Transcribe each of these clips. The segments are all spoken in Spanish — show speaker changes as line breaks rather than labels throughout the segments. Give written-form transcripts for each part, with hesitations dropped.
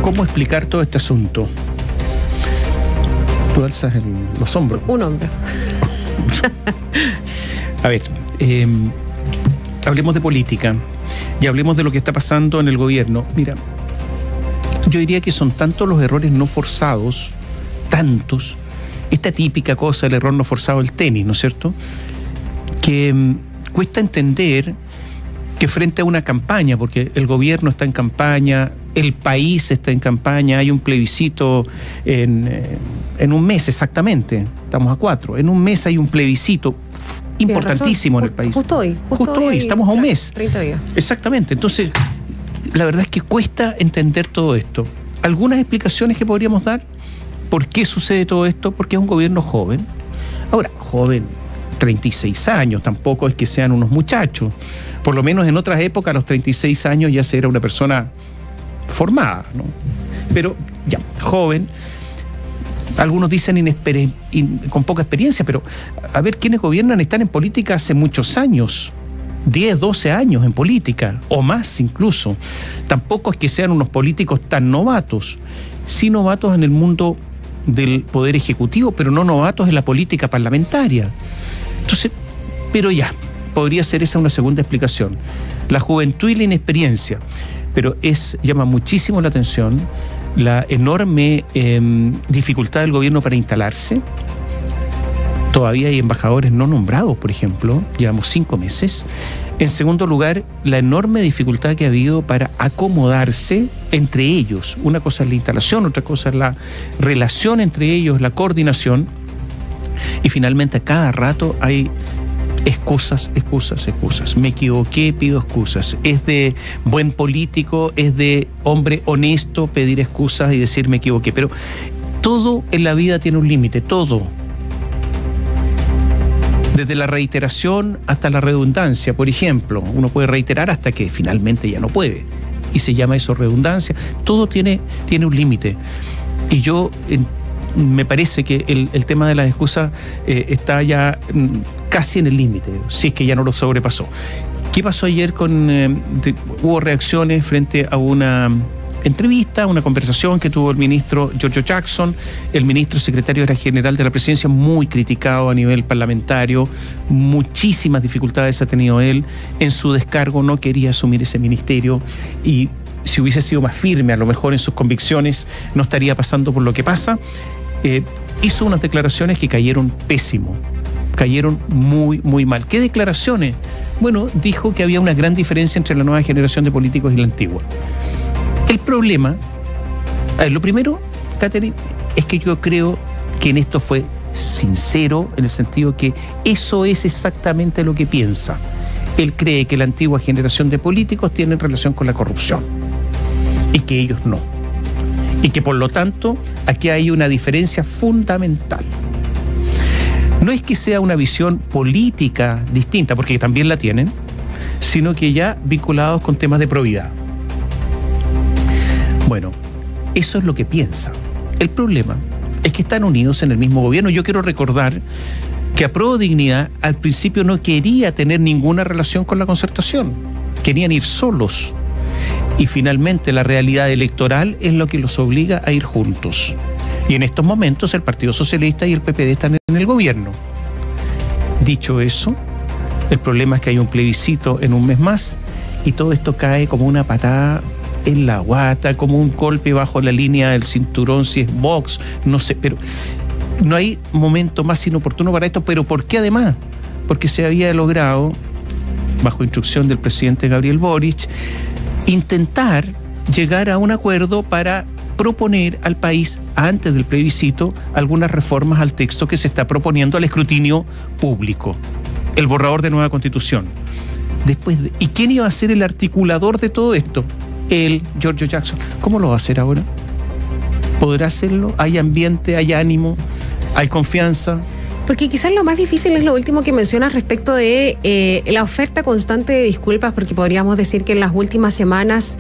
¿Cómo explicar todo este asunto? Tú alzas los hombros.
Un hombro.
A ver, hablemos de política y hablemos de lo que está pasando en el gobierno. Mira, yo diría que son tantos los errores no forzados, tantos, esta típica cosa, el error no forzado del tenis, ¿no es cierto?, que cuesta entender que frente a una campaña, porque el gobierno está en campaña, el país está en campaña, hay un plebiscito en un mes exactamente, estamos a 4, en un mes hay un plebiscito importantísimo en el país.
Justo hoy,
estamos a un mes.
30 días.
Exactamente, entonces la verdad es que cuesta entender todo esto. Algunas explicaciones que podríamos dar, ¿por qué sucede todo esto? Porque es un gobierno joven. Ahora, joven, 36 años, tampoco es que sean unos muchachos. Por lo menos en otras épocas, a los 36 años ya se era una persona formada, ¿no? Pero ya, joven. Algunos dicen con poca experiencia, pero a ver, quienes gobiernan están en política hace muchos años, 10, 12 años en política, o más incluso. Tampoco es que sean unos políticos tan novatos, sí novatos en el mundo del poder ejecutivo, pero no novatos en la política parlamentaria. Entonces, pero ya, podría ser esa una segunda explicación. La juventud y la inexperiencia, pero llama muchísimo la atención la enorme dificultad del gobierno para instalarse. Todavía hay embajadores no nombrados, por ejemplo, llevamos 5 meses. En segundo lugar, la enorme dificultad que ha habido para acomodarse entre ellos. Una cosa es la instalación, otra cosa es la relación entre ellos, la coordinación. Y finalmente, a cada rato hay excusas. Me equivoqué, pido excusas. Es de buen político, es de hombre honesto pedir excusas y decir me equivoqué. Pero todo en la vida tiene un límite, todo. Desde la reiteración hasta la redundancia. Por ejemplo, uno puede reiterar hasta que finalmente ya no puede. Y se llama eso redundancia. Todo tiene un límite. Y yo me parece que el tema de las excusas está ya casi en el límite, si es que ya no lo sobrepasó. ¿Qué pasó ayer hubo reacciones frente a una entrevista, una conversación que tuvo el ministro Giorgio Jackson, el ministro secretario general de la presidencia, muy criticado a nivel parlamentario, muchísimas dificultades ha tenido él en su descargo, no quería asumir ese ministerio y si hubiese sido más firme a lo mejor en sus convicciones no estaría pasando por lo que pasa. Hizo unas declaraciones que cayeron pésimo, cayeron muy, muy mal. ¿Qué declaraciones? Bueno, dijo que había una gran diferencia entre la nueva generación de políticos y la antigua. El problema, lo primero, Catherine, es que yo creo que en esto fue sincero, en el sentido que eso es exactamente lo que piensa. Él cree que la antigua generación de políticos tiene relación con la corrupción y que ellos no. Y que por lo tanto aquí hay una diferencia fundamental. No es que sea una visión política distinta, porque también la tienen, sino que ya vinculados con temas de probidad. Bueno, eso es lo que piensa. El problema es que están unidos en el mismo gobierno. Yo quiero recordar que Apruebo Dignidad al principio no quería tener ninguna relación con la Concertación. Querían ir solos. Y finalmente la realidad electoral es lo que los obliga a ir juntos. Y en estos momentos el Partido Socialista y el PPD están en el gobierno. Dicho eso, el problema es que hay un plebiscito en un mes más y todo esto cae como una patada en la guata, como un golpe bajo la línea del cinturón, si es Vox, no sé, pero no hay momento más inoportuno para esto. ¿Pero por qué además? Porque se había logrado, bajo instrucción del presidente Gabriel Boric, intentar llegar a un acuerdo para proponer al país, antes del plebiscito, algunas reformas al texto que se está proponiendo al escrutinio público, el borrador de nueva constitución. ¿Y quién iba a ser el articulador de todo esto? Giorgio Jackson. ¿Cómo lo va a hacer ahora? ¿Podrá hacerlo? ¿Hay ambiente, hay ánimo, hay confianza?
Porque quizás lo más difícil es lo último que mencionas respecto de la oferta constante de disculpas, porque podríamos decir que en las últimas semanas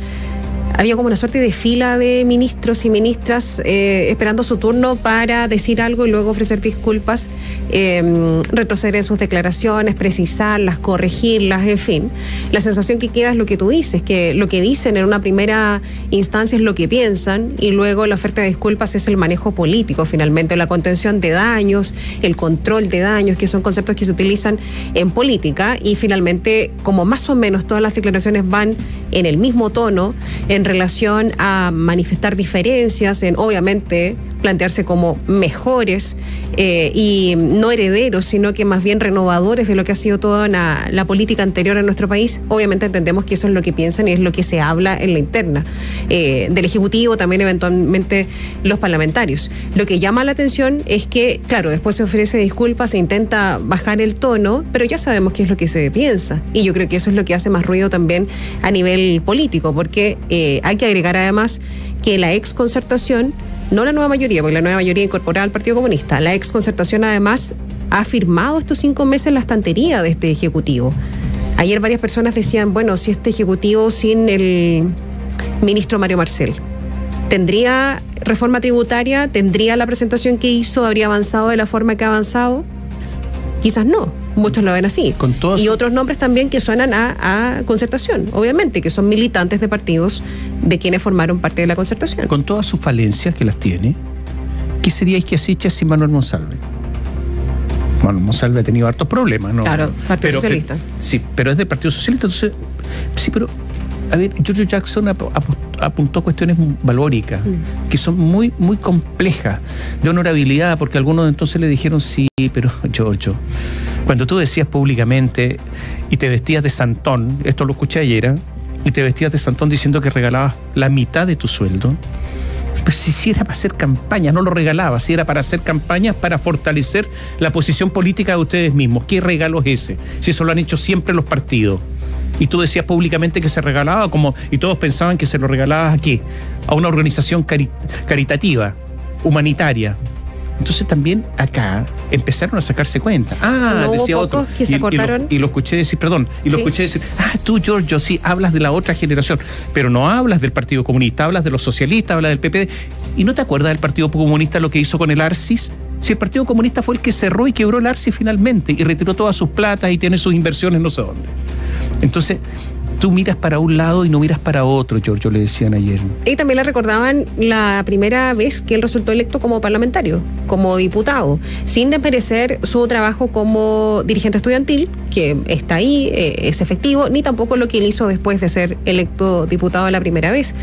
había como una suerte de fila de ministros y ministras esperando su turno para decir algo y luego ofrecer disculpas, retroceder en sus declaraciones, precisarlas, corregirlas, en fin. La sensación que queda es lo que tú dices, que lo que dicen en una primera instancia es lo que piensan y luego la oferta de disculpas es el manejo político finalmente, la contención de daños, el control de daños, que son conceptos que se utilizan en política, y finalmente, como más o menos todas las declaraciones van en el mismo tono en relación a manifestar diferencias, en obviamente plantearse como mejores y no herederos, sino que más bien renovadores de lo que ha sido toda la política anterior en nuestro país. Obviamente entendemos que eso es lo que piensan y es lo que se habla en la interna del Ejecutivo, también eventualmente los parlamentarios. Lo que llama la atención es que, claro, después se ofrece disculpas, se intenta bajar el tono, pero ya sabemos qué es lo que se piensa, y yo creo que eso es lo que hace más ruido también a nivel político, porque hay que agregar además que la ex concertación, no la nueva mayoría, porque la nueva mayoría incorporada al Partido Comunista, la ex concertación además ha firmado estos 5 meses la estantería de este Ejecutivo. Ayer varias personas decían, bueno, si este Ejecutivo sin el ministro Mario Marcel tendría reforma tributaria, tendría la presentación que hizo, habría avanzado de la forma que ha avanzado. Quizás no, muchos lo ven así. Y otros nombres también que suenan a concertación, obviamente, que son militantes de partidos de quienes formaron parte de la concertación.
Con todas sus falencias que las tiene, ¿qué sería Izquiasicha sin Manuel Monsalve? Manuel Monsalve ha tenido hartos problemas, ¿no?
Claro, Partido Socialista.
Sí, pero es del Partido Socialista, entonces, sí, pero, a ver, Giorgio Jackson apuntó cuestiones valóricas, que son muy, muy complejas, de honorabilidad, porque algunos entonces le dijeron, sí, pero Giorgio, cuando tú decías públicamente y te vestías de santón, esto lo escuché ayer, y te vestías de santón diciendo que regalabas la mitad de tu sueldo, pues si era para hacer campaña, no lo regalabas, si era para hacer campañas para fortalecer la posición política de ustedes mismos. ¿Qué regalo es ese? Si eso lo han hecho siempre los partidos. Y tú decías públicamente que se regalaba, y todos pensaban que se lo regalabas ¿a qué? A una organización caritativa, humanitaria. Entonces también acá empezaron a sacarse cuenta.
¿No
decía
hubo
otro.
Que se acordaron?
Y lo escuché decir, perdón, lo escuché decir, tú, Giorgio, sí, hablas de la otra generación, pero no hablas del Partido Comunista, hablas de los socialistas, hablas del PPD. ¿Y no te acuerdas del Partido Comunista lo que hizo con el ARSIS? Si el Partido Comunista fue el que cerró y quebró el ARSIS finalmente y retiró todas sus platas y tiene sus inversiones no sé dónde. Entonces, tú miras para un lado y no miras para otro, Giorgio, le decían ayer.
Y también le recordaban la primera vez que él resultó electo como parlamentario, como diputado, sin desmerecer su trabajo como dirigente estudiantil, que está ahí, es efectivo, ni tampoco lo que él hizo después de ser electo diputado la primera vez.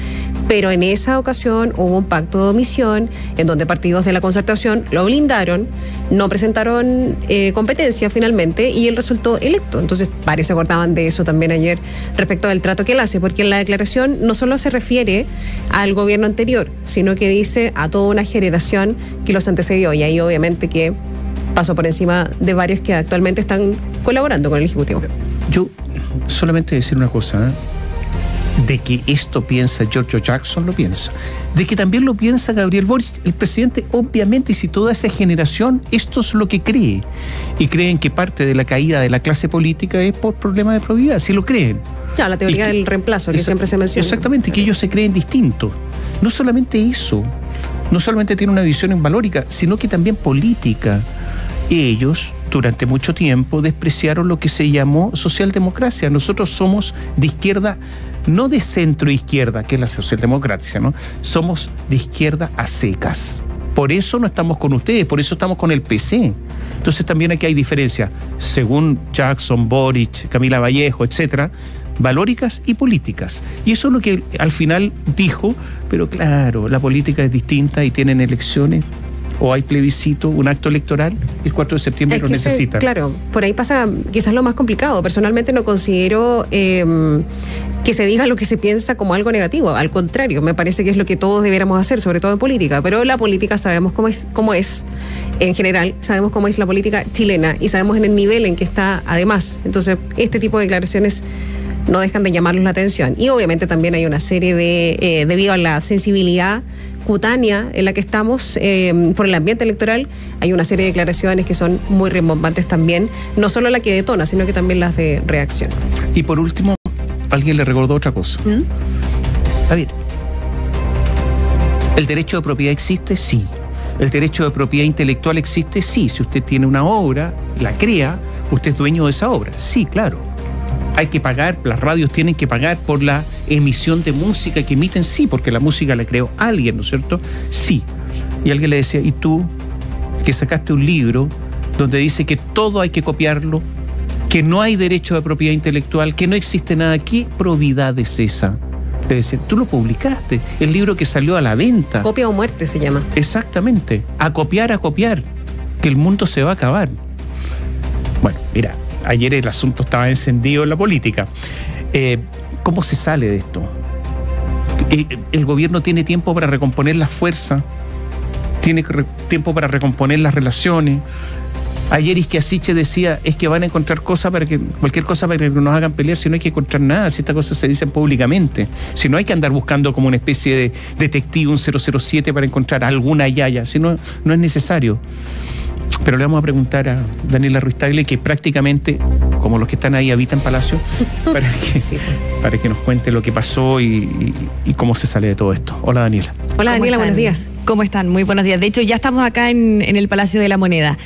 Pero en esa ocasión hubo un pacto de omisión en donde partidos de la concertación lo blindaron, no presentaron competencia finalmente y él resultó electo. Entonces varios se acordaban de eso también ayer respecto del trato que él hace, porque en la declaración no solo se refiere al gobierno anterior, sino que dice a toda una generación que los antecedió, y ahí obviamente que pasó por encima de varios que actualmente están colaborando con el Ejecutivo.
Yo solamente decir una cosa, de que esto piensa Giorgio Jackson, lo piensa. De que también lo piensa Gabriel Boric, el presidente, obviamente, y si toda esa generación, esto es lo que cree. Y creen que parte de la caída de la clase política es por problemas de probidad, si lo creen.
Ya, la teoría del reemplazo, que siempre se menciona.
Exactamente, que ellos se creen distintos. No solamente eso, no solamente tiene una visión valórica, sino que también política. Ellos, durante mucho tiempo, despreciaron lo que se llamó socialdemocracia. Nosotros somos de izquierda, no de centro-izquierda, que es la socialdemocracia, ¿no? Somos de izquierda a secas. Por eso no estamos con ustedes, por eso estamos con el PC. Entonces también aquí hay diferencias, según Jackson, Boric, Camila Vallejo, etcétera, valóricas y políticas. Y eso es lo que al final dijo, pero claro, la política es distinta y tienen elecciones, o hay plebiscito, un acto electoral, el 4 de septiembre lo necesitan.
Claro, por ahí pasa quizás lo más complicado. Personalmente no considero que se diga lo que se piensa como algo negativo. Al contrario, me parece que es lo que todos debiéramos hacer, sobre todo en política. Pero la política sabemos cómo es en general, sabemos cómo es la política chilena y sabemos en el nivel en que está además. Entonces, este tipo de declaraciones no dejan de llamarnos la atención. Y obviamente también hay una serie de, debido a la sensibilidad cutánea en la que estamos por el ambiente electoral, hay una serie de declaraciones que son muy rimbombantes también, no solo la que detona, sino que también las de reacción.
Y por último, alguien le recordó otra cosa. A ver, ¿El derecho de propiedad existe? Sí. ¿El derecho de propiedad intelectual existe? Sí. Si usted tiene una obra, la crea, usted es dueño de esa obra. Sí, claro. Hay que pagar, las radios tienen que pagar por la emisión de música que emiten, sí, porque la música la creó alguien, ¿no es cierto? Sí. Y alguien le decía, ¿y tú que sacaste un libro donde dice que todo hay que copiarlo, que no hay derecho de propiedad intelectual, que no existe nada? ¿Qué probidad es esa? Le decían, tú lo publicaste, el libro que salió a la venta.
Copia o muerte se llama.
Exactamente, a copiar, que el mundo se va a acabar. Bueno, mira, ayer el asunto estaba encendido en la política. ¿Cómo se sale de esto? El gobierno tiene tiempo para recomponer la fuerza, tiene tiempo para recomponer las relaciones. Ayer Isquiasiche decía, es que van a encontrar cualquier cosa para que nos hagan pelear, si no hay que encontrar nada, si estas cosas se dicen públicamente. Si no hay que andar buscando como una especie de detective, un 007 para encontrar alguna yaya, si no, no es necesario. Pero le vamos a preguntar a Daniela Ruiz Tagle, que prácticamente, como los que están ahí, habita en Palacio, para que nos cuente lo que pasó y cómo se sale de todo esto. Hola, Daniela.
Hola, Daniela, buenos días.
¿Cómo están? Muy buenos días. De hecho, ya estamos acá en el Palacio de la Moneda.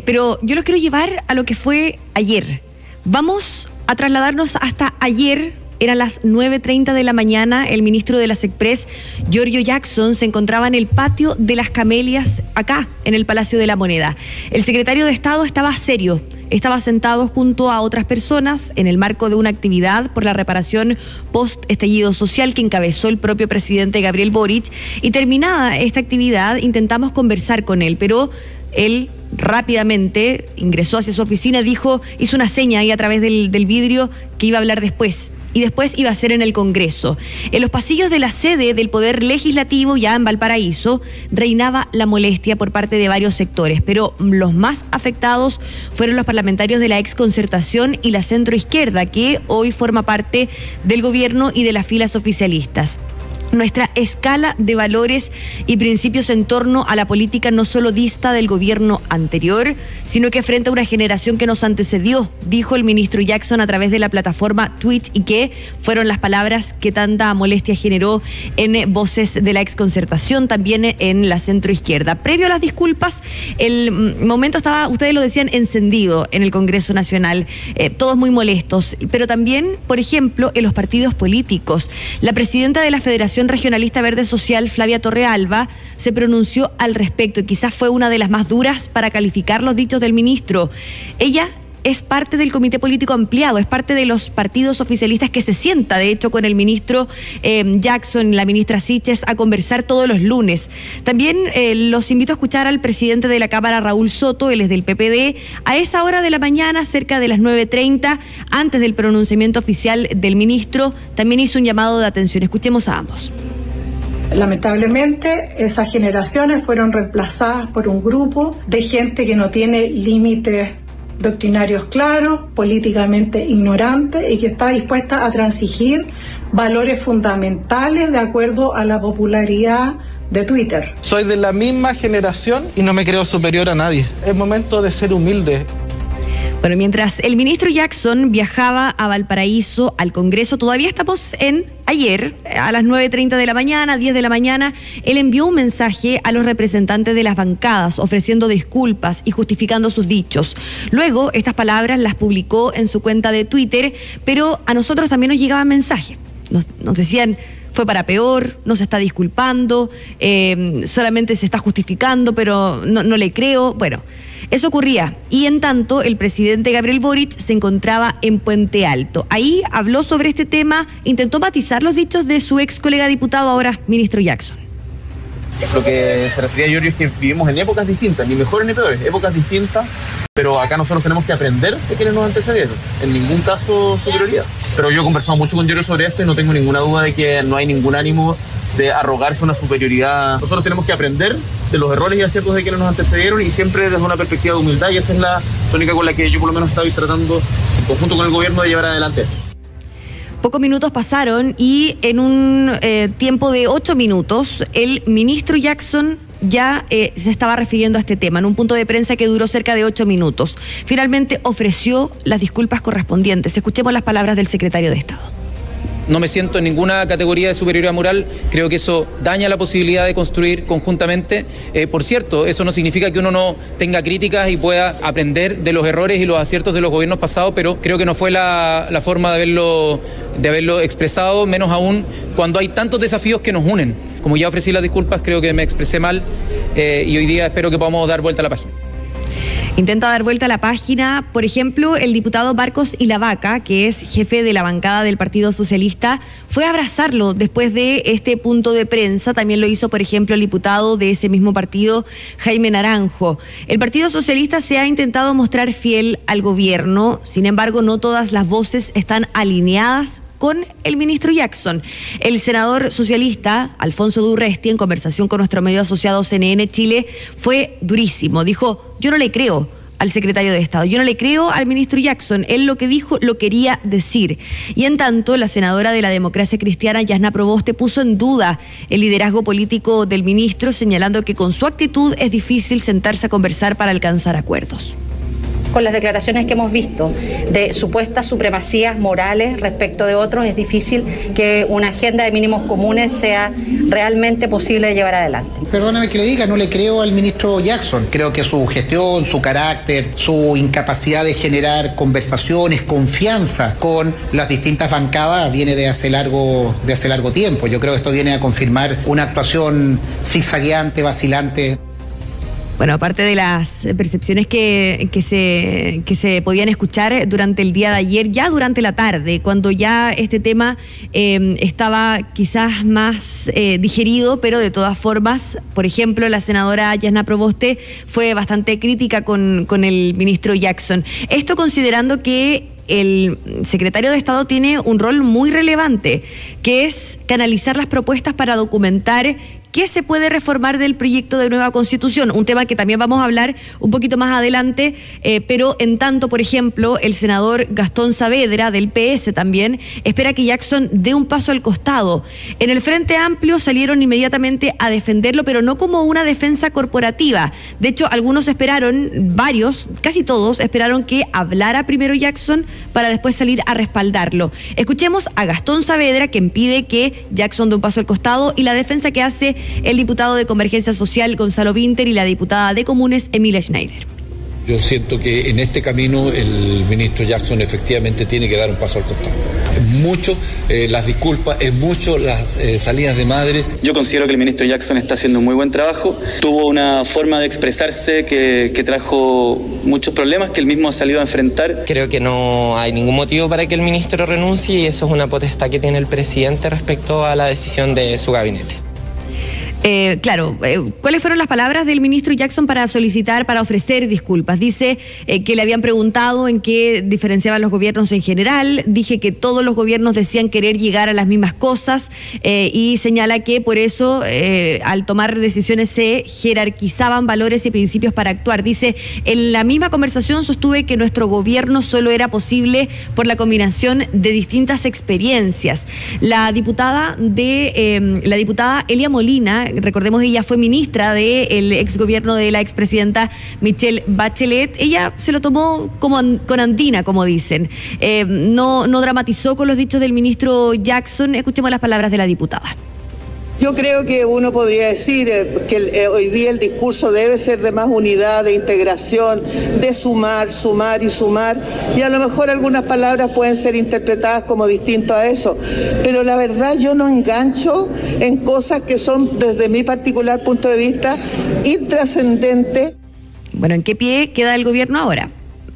Pero yo los quiero llevar a lo que fue ayer. Vamos a trasladarnos hasta ayer. Eran las 9:30 de la mañana. El ministro de la SECPRES, Giorgio Jackson, se encontraba en el patio de las Camelias, acá, en el Palacio de la Moneda. El secretario de Estado estaba serio. Estaba sentado junto a otras personas en el marco de una actividad por la reparación post-estallido social que encabezó el propio presidente Gabriel Boric. Y terminada esta actividad, intentamos conversar con él, pero él rápidamente ingresó hacia su oficina, hizo una seña ahí a través del vidrio que iba a hablar después. Y después iba a ser en el Congreso. En los pasillos de la sede del Poder Legislativo, ya en Valparaíso, reinaba la molestia por parte de varios sectores, pero los más afectados fueron los parlamentarios de la exconcertación y la centroizquierda, que hoy forma parte del gobierno y de las filas oficialistas. Nuestra escala de valores y principios en torno a la política no solo dista del gobierno anterior, sino que enfrenta a una generación que nos antecedió, dijo el ministro Jackson a través de la plataforma Twitch, y que fueron las palabras que tanta molestia generó en voces de la exconcertación, también en la centroizquierda. Previo a las disculpas, el momento estaba, ustedes lo decían, encendido en el Congreso Nacional, todos muy molestos, pero también, por ejemplo, en los partidos políticos. La presidenta de la Federación Regionalista Verde Social, Flavia Torrealba, se pronunció al respecto y quizás fue una de las más duras para calificar los dichos del ministro. Ella es parte del comité político ampliado, es parte de los partidos oficialistas que se sienta, de hecho, con el ministro Jackson, la ministra Siches, a conversar todos los lunes. También los invito a escuchar al presidente de la Cámara, Raúl Soto, él es del PPD, a esa hora de la mañana, cerca de las 9:30, antes del pronunciamiento oficial del ministro, también hizo un llamado de atención. Escuchemos a ambos.
Lamentablemente, esas generaciones fueron reemplazadas por un grupo de gente que no tiene límites doctrinarios claros, políticamente ignorante y que está dispuesta a transigir valores fundamentales de acuerdo a la popularidad de Twitter.
Soy de la misma generación y no me creo superior a nadie. Es momento de ser humilde.
Bueno, mientras el ministro Jackson viajaba a Valparaíso, al Congreso, todavía estamos ayer, a las 9:30 de la mañana, 10 de la mañana, él envió un mensaje a los representantes de las bancadas, ofreciendo disculpas y justificando sus dichos. Luego, estas palabras las publicó en su cuenta de Twitter, pero a nosotros también nos llegaban mensajes. Nos decían, fue para peor, no se está disculpando, solamente se está justificando, pero no le creo. Bueno, eso ocurría. Y en tanto, el presidente Gabriel Boric se encontraba en Puente Alto. Ahí habló sobre este tema, intentó matizar los dichos de su ex colega diputado, ahora ministro Jackson.
Lo que se refería a Giorgio es que vivimos en épocas distintas, ni mejores ni peores, épocas distintas, pero acá nosotros tenemos que aprender de quienes nos antecedieron, en ningún caso superioridad. Pero yo he conversado mucho con Giorgio sobre esto y no tengo ninguna duda de que no hay ningún ánimo de arrogarse una superioridad. Nosotros tenemos que aprender de los errores y aciertos de quienes nos antecedieron y siempre desde una perspectiva de humildad, y esa es la tónica con la que yo por lo menos estoy tratando en conjunto con el gobierno de llevar adelante.
Pocos minutos pasaron y en un tiempo de 8 minutos el ministro Jackson ya se estaba refiriendo a este tema en un punto de prensa que duró cerca de 8 minutos. Finalmente ofreció las disculpas correspondientes. Escuchemos las palabras del secretario de Estado.
no me siento en ninguna categoría de superioridad moral, creo que eso daña la posibilidad de construir conjuntamente. Por cierto, eso no significa que uno no tenga críticas y pueda aprender de los errores y los aciertos de los gobiernos pasados, pero creo que no fue la forma de haberlo expresado, menos aún cuando hay tantos desafíos que nos unen. Como ya ofrecí las disculpas, creo que me expresé mal y hoy día espero que podamos dar vuelta a la página.
Intenta dar vuelta a la página, por ejemplo, el diputado Marcos Ilavaca, que es jefe de la bancada del Partido Socialista, fue a abrazarlo después de este punto de prensa. También lo hizo, por ejemplo, el diputado de ese mismo partido, Jaime Naranjo. El Partido Socialista se ha intentado mostrar fiel al gobierno, sin embargo, no todas las voces están alineadas con el ministro Jackson. El senador socialista Alfonso Durresti, en conversación con nuestro medio asociado CNN Chile, fue durísimo. Dijo: yo no le creo al secretario de Estado, yo no le creo al ministro Jackson, él lo que dijo lo quería decir. Y en tanto, la senadora de la Democracia Cristiana, Yasna Proboste, puso en duda el liderazgo político del ministro, señalando que con su actitud es difícil sentarse a conversar para alcanzar acuerdos.
Con las declaraciones que hemos visto de supuestas supremacías morales respecto de otros, es difícil que una agenda de mínimos comunes sea realmente posible de llevar adelante.
Perdóname que le diga, no le creo al ministro Jackson. Creo que su gestión, su carácter, su incapacidad de generar conversaciones, confianza con las distintas bancadas viene de hace largo tiempo. Yo creo que esto viene a confirmar una actuación zigzagueante, vacilante.
Bueno, aparte de las percepciones que se podían escuchar durante el día de ayer, ya durante la tarde, cuando ya este tema estaba quizás más digerido, pero de todas formas, por ejemplo, la senadora Yasna Proboste fue bastante crítica con el ministro Jackson. Esto considerando que el secretario de Estado tiene un rol muy relevante, que es canalizar las propuestas para documentar qué se puede reformar del proyecto de nueva Constitución, un tema que también vamos a hablar un poquito más adelante, pero en tanto, por ejemplo, el senador Gastón Saavedra, del PS también, espera que Jackson dé un paso al costado. En el Frente Amplio salieron inmediatamente a defenderlo, pero no como una defensa corporativa. De hecho, algunos esperaron, varios, casi todos, esperaron que hablara primero Jackson para después salir a respaldarlo. Escuchemos a Gastón Saavedra, quien pide que Jackson dé un paso al costado, y la defensa que hace el diputado de Convergencia Social, Gonzalo Vinter, y la diputada de Comunes, Emilia Schneider.
Yo siento que en este camino el ministro Jackson efectivamente tiene que dar un paso al costado. Es mucho las disculpas, es mucho las salidas de madre.
Yo considero que el ministro Jackson está haciendo un muy buen trabajo. Tuvo una forma de expresarse que trajo muchos problemas que él mismo ha salido a enfrentar.
Creo que no hay ningún motivo para que el ministro renuncie, y eso es una potestad que tiene el presidente respecto a la decisión de su gabinete.
¿Cuáles fueron las palabras del ministro Jackson para ofrecer disculpas? Dice que le habían preguntado en qué diferenciaban los gobiernos en general. Dije que todos los gobiernos decían querer llegar a las mismas cosas, y señala que por eso al tomar decisiones se jerarquizaban valores y principios para actuar. Dice: en la misma conversación sostuve que nuestro gobierno solo era posible por la combinación de distintas experiencias. La diputada Elia Molina, recordemos, ella fue ministra del exgobierno de la expresidenta Michelle Bachelet. Ella se lo tomó con andina, como dicen. No dramatizó con los dichos del ministro Jackson. Escuchemos las palabras de la diputada.
Yo creo que uno podría decir que hoy día el discurso debe ser de más unidad, de integración, de sumar y sumar, y a lo mejor algunas palabras pueden ser interpretadas como distinto a eso, pero la verdad yo no engancho en cosas que son, desde mi particular punto de vista, intrascendentes.
Bueno, ¿en qué pie queda el gobierno ahora?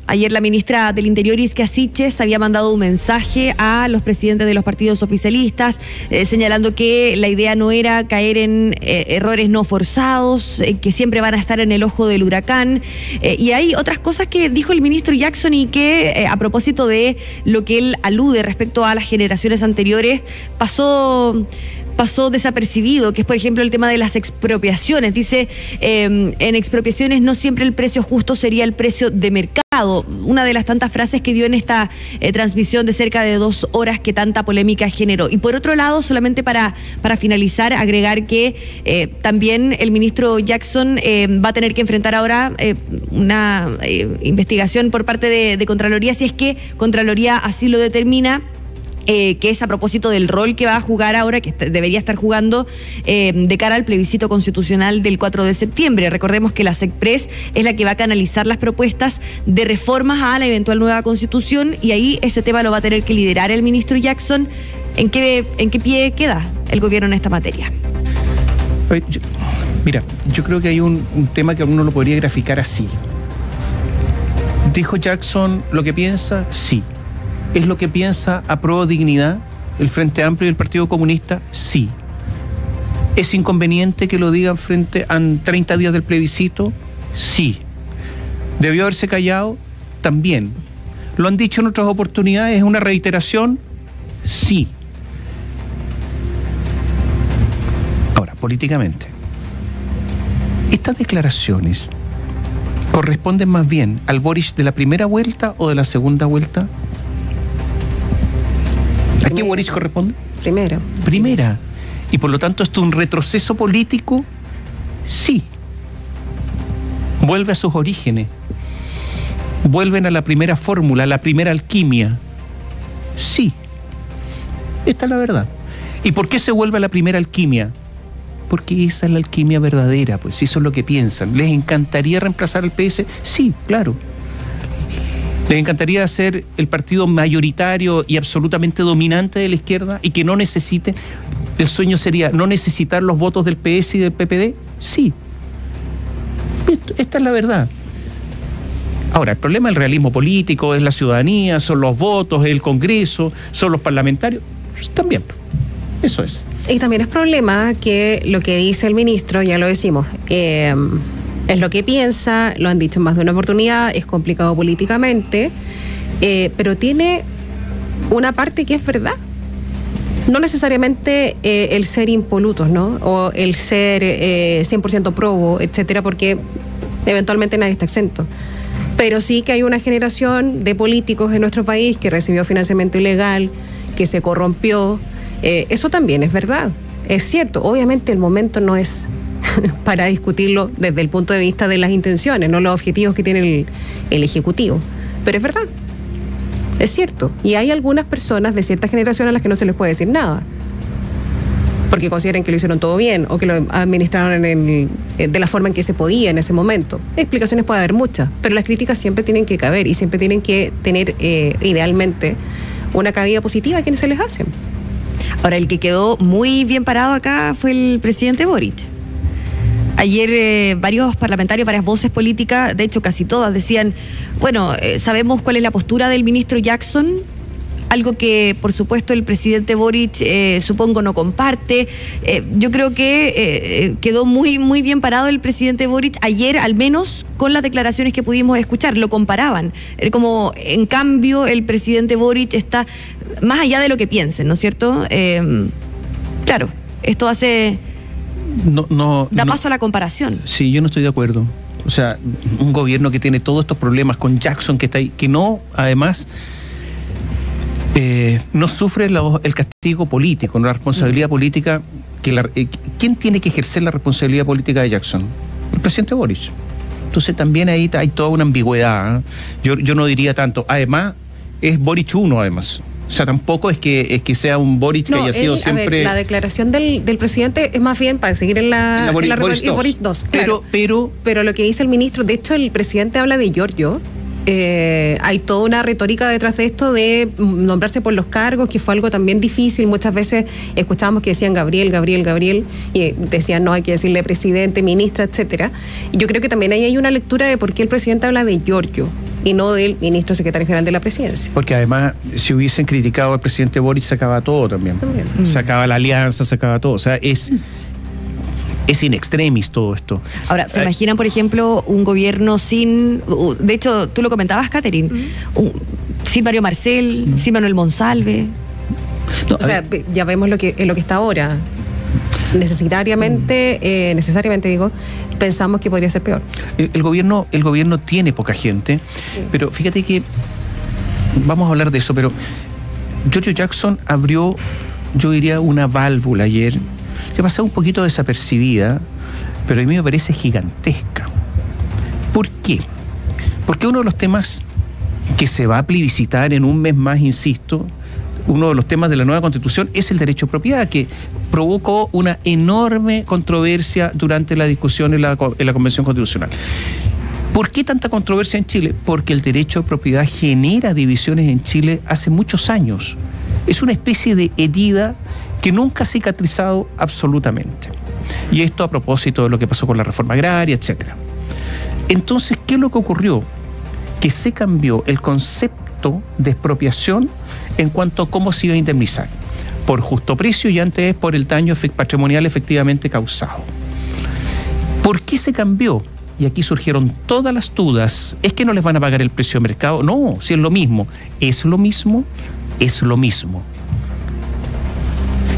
Ayer la ministra del Interior, Isquia Siches, había mandado un mensaje a los presidentes de los partidos oficialistas, señalando que la idea no era caer en errores no forzados, que siempre van a estar en el ojo del huracán. Y hay otras cosas que dijo el ministro Jackson y que, a propósito de lo que él alude respecto a las generaciones anteriores, pasó desapercibido, que es, por ejemplo, el tema de las expropiaciones. Dice, en expropiaciones no siempre el precio justo sería el precio de mercado. Una de las tantas frases que dio en esta transmisión de cerca de 2 horas que tanta polémica generó. Y por otro lado, solamente para finalizar, agregar que también el ministro Jackson va a tener que enfrentar ahora una investigación por parte de Contraloría, si es que Contraloría así lo determina, que es a propósito del rol que va a jugar ahora, que debería estar jugando de cara al plebiscito constitucional del 4 de septiembre. Recordemos que la SECPRES es la que va a canalizar las propuestas de reformas a la eventual nueva constitución, y ahí ese tema lo va a tener que liderar el ministro Jackson. ¿En qué pie queda el gobierno en esta materia?
Mira, yo creo que hay un tema que uno lo podría graficar así. ¿Dijo Jackson lo que piensa? Sí. ¿Es lo que piensa Apruebo Dignidad, el Frente Amplio y el Partido Comunista? Sí. ¿Es inconveniente que lo digan frente a 30 días del plebiscito? Sí. ¿Debió haberse callado? También. ¿Lo han dicho en otras oportunidades? ¿Es una reiteración? Sí. Ahora, políticamente, estas declaraciones corresponden más bien al Boric de la primera vuelta o de la segunda vuelta. ¿A qué Boric corresponde? Primera. Y por lo tanto, ¿esto es un retroceso político? Sí. Vuelve a sus orígenes. Vuelven a la primera fórmula, a la primera alquimia. Sí. Esta es la verdad. ¿Y por qué se vuelve a la primera alquimia? Porque esa es la alquimia verdadera, pues eso es lo que piensan. ¿Les encantaría reemplazar al PS? Sí, claro. ¿Les encantaría ser el partido mayoritario y absolutamente dominante de la izquierda y que no necesite? ¿El sueño sería no necesitar los votos del PS y del PPD? Sí. Esta es la verdad. Ahora, el problema del realismo político es la ciudadanía, son los votos, el Congreso, son los parlamentarios. También, eso es.
Y también es problema que lo que dice el ministro, ya lo decimos, es lo que piensa, lo han dicho en más de una oportunidad, es complicado políticamente, pero tiene una parte que es verdad. No necesariamente el ser impolutos, ¿no? O el ser 100% probo, etcétera, porque eventualmente nadie está exento. Pero sí que hay una generación de políticos en nuestro país que recibió financiamiento ilegal, que se corrompió. Eso también es verdad, es cierto. Obviamente el momento no es para discutirlo desde el punto de vista de las intenciones, no los objetivos que tiene el Ejecutivo, pero es verdad, es cierto. Y hay algunas personas de cierta generación a las que no se les puede decir nada, porque consideran que lo hicieron todo bien o que lo administraron de la forma en que se podía en ese momento. Explicaciones puede haber muchas, pero las críticas siempre tienen que caber y siempre tienen que tener idealmente una cabida positiva a quienes se les hacen.
Ahora, el que quedó muy bien parado acá fue el presidente Boric. Ayer varios parlamentarios, varias voces políticas, de hecho casi todas, decían, bueno, sabemos cuál es la postura del ministro Jackson, algo que por supuesto el presidente Boric supongo no comparte. Yo creo que quedó muy, muy bien parado el presidente Boric ayer, al menos con las declaraciones que pudimos escuchar, lo comparaban. Como en cambio el presidente Boric está más allá de lo que piensen, ¿no es cierto? Claro, esto hace... da paso a la comparación.
Sí, yo no estoy de acuerdo. O sea, un gobierno que tiene todos estos problemas con Jackson que está ahí, que no, además... no sufre el castigo político, no la responsabilidad política. ¿Quién tiene que ejercer la responsabilidad política de Jackson? El presidente Boric. Entonces también ahí hay toda una ambigüedad, ¿eh? Yo no diría tanto. Además, es Boric 1, además. O sea, tampoco es que sea un Boric que haya sido siempre...
A ver, la declaración del presidente es más bien para seguir en la Boric 2. Claro. Pero lo que dice el ministro, de hecho el presidente habla de Giorgio. Hay toda una retórica detrás de esto de nombrarse por los cargos, que fue algo también difícil. Muchas veces escuchábamos que decían Gabriel, y decían no, hay que decirle presidente, ministra, etcétera. Y yo creo que también ahí hay una lectura de por qué el presidente habla de Giorgio y no del ministro secretario general de la presidencia.
Porque además, si hubiesen criticado al presidente Boric, se acaba todo también. Se acaba la alianza, se acaba todo. O sea, es in extremis todo esto.
Ahora, ¿se imaginan, por ejemplo, un gobierno sin... De hecho, tú lo comentabas, Catherine, sin Mario Marcel, sin Manuel Monsalve?
No, o sea, ya vemos lo que está ahora. Necesariamente digo, pensamos que podría ser peor.
El gobierno tiene poca gente, sí. Pero fíjate que... Vamos a hablar de eso, pero Giorgio Jackson abrió, yo diría, una válvula ayer que pasaba un poquito desapercibida, pero a mí me parece gigantesca. ¿Por qué? Porque uno de los temas que se va a plebiscitar en un mes más, insisto, uno de los temas de la nueva Constitución es el derecho a propiedad, que provocó una enorme controversia durante la discusión en la Convención Constitucional. ¿Por qué tanta controversia en Chile? Porque el derecho a propiedad genera divisiones en Chile hace muchos años. Es una especie de herida que nunca ha cicatrizado absolutamente. Y esto a propósito de lo que pasó con la reforma agraria, etc. Entonces, ¿qué es lo que ocurrió? Que se cambió el concepto de expropiación en cuanto a cómo se iba a indemnizar. Por justo precio y antes por el daño patrimonial efectivamente causado. ¿Por qué se cambió? Y aquí surgieron todas las dudas. ¿Es que no les van a pagar el precio de mercado? No, si es lo mismo. ¿Es lo mismo? Es lo mismo.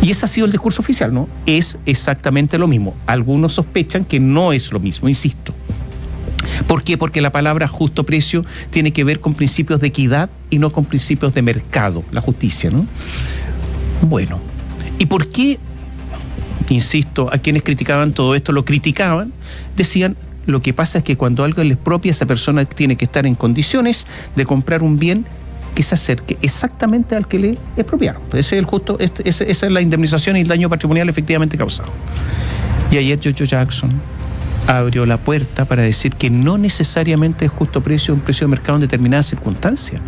Y ese ha sido el discurso oficial, ¿no? Es exactamente lo mismo. Algunos sospechan que no es lo mismo, insisto. ¿Por qué? Porque la palabra justo precio tiene que ver con principios de equidad y no con principios de mercado, la justicia, ¿no? Bueno, ¿y por qué? Insisto, a quienes criticaban todo esto, lo criticaban, decían, lo que pasa es que cuando algo le expropia, esa persona tiene que estar en condiciones de comprar un bien que se acerque exactamente al que le expropiaron. Ese es el justo, esa es la indemnización y el daño patrimonial efectivamente causado. Y ayer George Jackson abrió la puerta para decir que no necesariamente es justo precio un precio de mercado en determinadas circunstancias.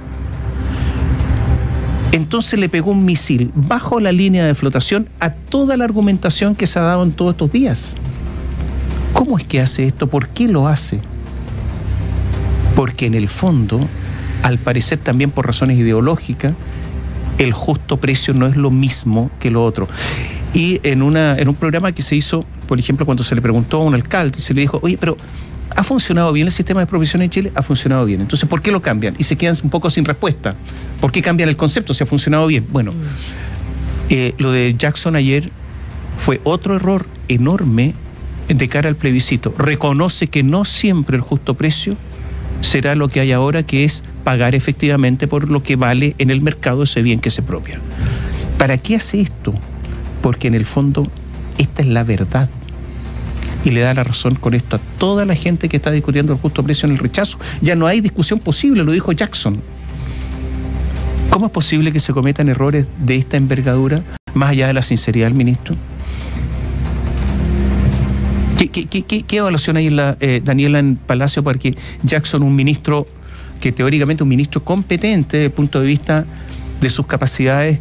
Entonces le pegó un misil bajo la línea de flotación a toda la argumentación que se ha dado en todos estos días. ¿Cómo es que hace esto? ¿Por qué lo hace? Porque en el fondo, al parecer también por razones ideológicas, el justo precio no es lo mismo que lo otro. Y en un programa que se hizo, por ejemplo, cuando se le preguntó a un alcalde, se le dijo, oye, pero ¿ha funcionado bien el sistema de expropiación en Chile? Ha funcionado bien. Entonces, ¿por qué lo cambian? Y se quedan un poco sin respuesta. ¿Por qué cambian el concepto si ha funcionado bien? Bueno, lo de Jackson ayer fue otro error enorme de cara al plebiscito. Reconoce que no siempre el justo precio será lo que hay ahora, que es pagar efectivamente por lo que vale en el mercado ese bien que se expropia. ¿Para qué hace esto? Porque en el fondo esta es la verdad. Y le da la razón con esto a toda la gente que está discutiendo el justo precio en el rechazo. Ya no hay discusión posible, lo dijo Jackson. ¿Cómo es posible que se cometan errores de esta envergadura, más allá de la sinceridad del ministro? ¿Qué evaluación hay en Daniela en Palacio para que Jackson, un ministro que teóricamente un ministro competente desde el punto de vista de sus capacidades,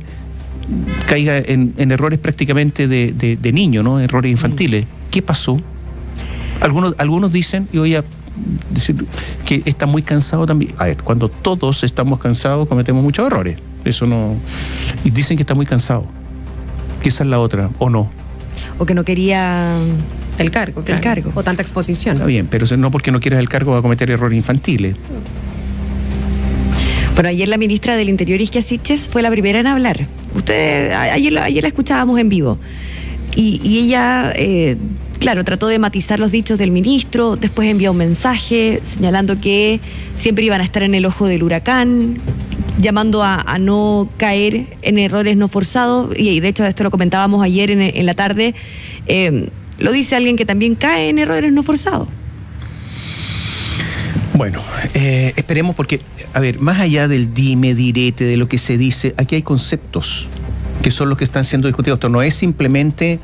caiga en errores prácticamente de niño, ¿no? Errores infantiles? ¿Qué pasó? Algunos dicen, y voy a decir, que está muy cansado también. A ver, cuando todos estamos cansados cometemos muchos errores. Eso no... Y dicen que está muy cansado. Que esa es la otra, ¿o no?
O que no quería...
El cargo, claro.
El cargo.
O tanta exposición.
Está bien, pero no porque no quieras el cargo va a cometer errores infantiles.
Bueno, ayer la ministra del Interior, Isquia Siches, fue la primera en hablar. Ayer la escuchábamos en vivo. Y ella, claro, trató de matizar los dichos del ministro, después envió un mensaje señalando que siempre iban a estar en el ojo del huracán, llamando a no caer en errores no forzados. Y de hecho esto lo comentábamos ayer en la tarde. Lo dice alguien que también cae en errores no forzados.
Bueno, esperemos porque, a ver, más allá del dime, direte, de lo que se dice, aquí hay conceptos que son los que están siendo discutidos. Esto no es simplemente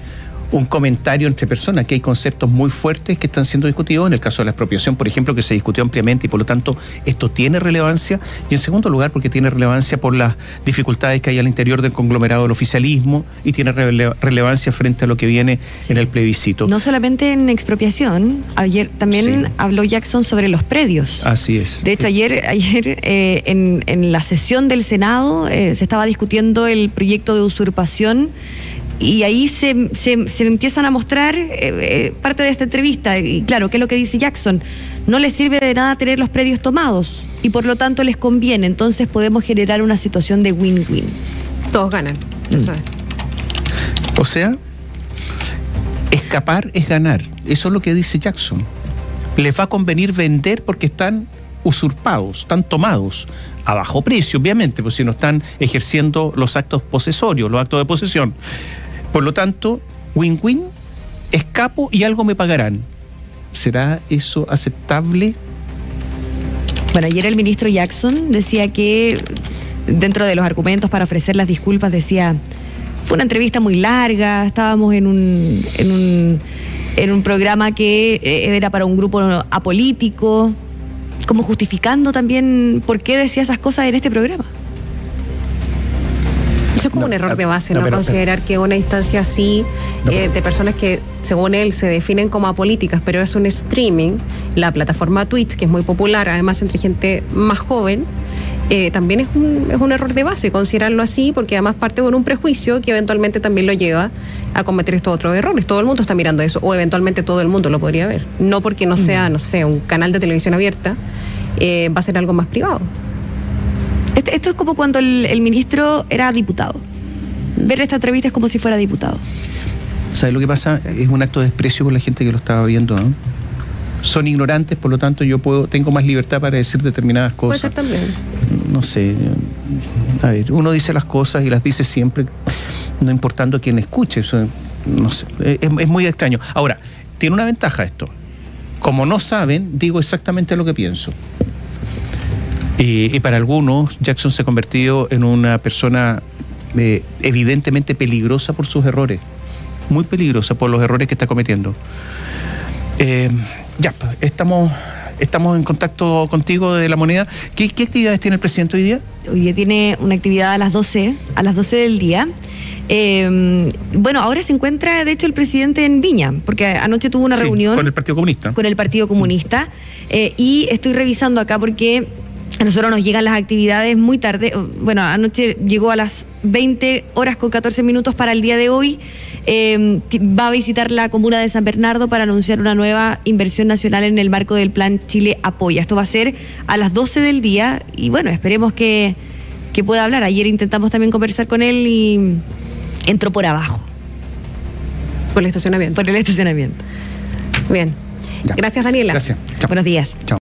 un comentario entre personas, que hay conceptos muy fuertes que están siendo discutidos, en el caso de la expropiación, por ejemplo, que se discutió ampliamente y por lo tanto esto tiene relevancia, y en segundo lugar porque tiene relevancia por las dificultades que hay al interior del conglomerado del oficialismo y tiene relevancia frente a lo que viene en el plebiscito.
No solamente en expropiación, ayer también habló Jackson sobre los predios.
Así es.
De hecho, ayer en la sesión del Senado se estaba discutiendo el proyecto de usurpación. Y ahí se empiezan a mostrar parte de esta entrevista. Y claro, ¿qué es lo que dice Jackson? No les sirve de nada tener los predios tomados y por lo tanto les conviene. Entonces podemos generar una situación de win-win.
Todos ganan, eso es.
O sea, escapar es ganar. Eso es lo que dice Jackson. Les va a convenir vender porque están usurpados, están tomados a bajo precio, obviamente, pues si no están ejerciendo los actos posesorios, los actos de posesión. Por lo tanto, win-win, escapo y algo me pagarán. ¿Será eso aceptable?
Bueno, ayer el ministro Jackson decía que dentro de los argumentos para ofrecer las disculpas decía, fue una entrevista muy larga, estábamos en un programa que era para un grupo apolítico, como justificando también por qué decía esas cosas en este programa.
Eso es como un error de base, ¿no? Considerar que una instancia así, de personas que, según él, se definen como apolíticas, pero es un streaming, la plataforma Twitch, que es muy popular, además entre gente más joven, también es un error de base considerarlo así, porque además parte de un prejuicio que eventualmente también lo lleva a cometer estos otros errores. Todo el mundo está mirando eso, o eventualmente todo el mundo lo podría ver. No porque no sea, no sé, un canal de televisión abierta, va a ser algo más privado.
Esto es como cuando el ministro era diputado. Ver esta entrevista es como si fuera diputado.
¿Sabes lo que pasa? Sí. Es un acto de desprecio por la gente que lo estaba viendo, ¿no? Son ignorantes, por lo tanto tengo más libertad para decir determinadas cosas.
Puede ser también.
No sé, a ver, uno dice las cosas y las dice siempre, no importando quién escuche. Eso, no sé, es muy extraño. Ahora, tiene una ventaja esto. Como no saben, digo exactamente lo que pienso. Y para algunos, Jackson se ha convertido en una persona evidentemente peligrosa por sus errores, muy peligrosa por los errores que está cometiendo. Estamos en contacto contigo de La Moneda. ¿Qué actividades tiene el presidente hoy día?
Hoy día tiene una actividad a las 12 del día. Bueno, ahora se encuentra, de hecho, el presidente en Viña, porque anoche tuvo una reunión
con el Partido Comunista.
Con el Partido Comunista. Y estoy revisando acá porque a nosotros nos llegan las actividades muy tarde. Bueno, anoche llegó a las 20:14 para el día de hoy. Va a visitar la comuna de San Bernardo para anunciar una nueva inversión nacional en el marco del Plan Chile Apoya. Esto va a ser a las 12 del día y bueno, esperemos que pueda hablar. Ayer intentamos también conversar con él y entró por abajo.
Por el estacionamiento.
Por el estacionamiento.
Bien. Ya. Gracias, Daniela.
Gracias. Chao.
Buenos días.
Chao.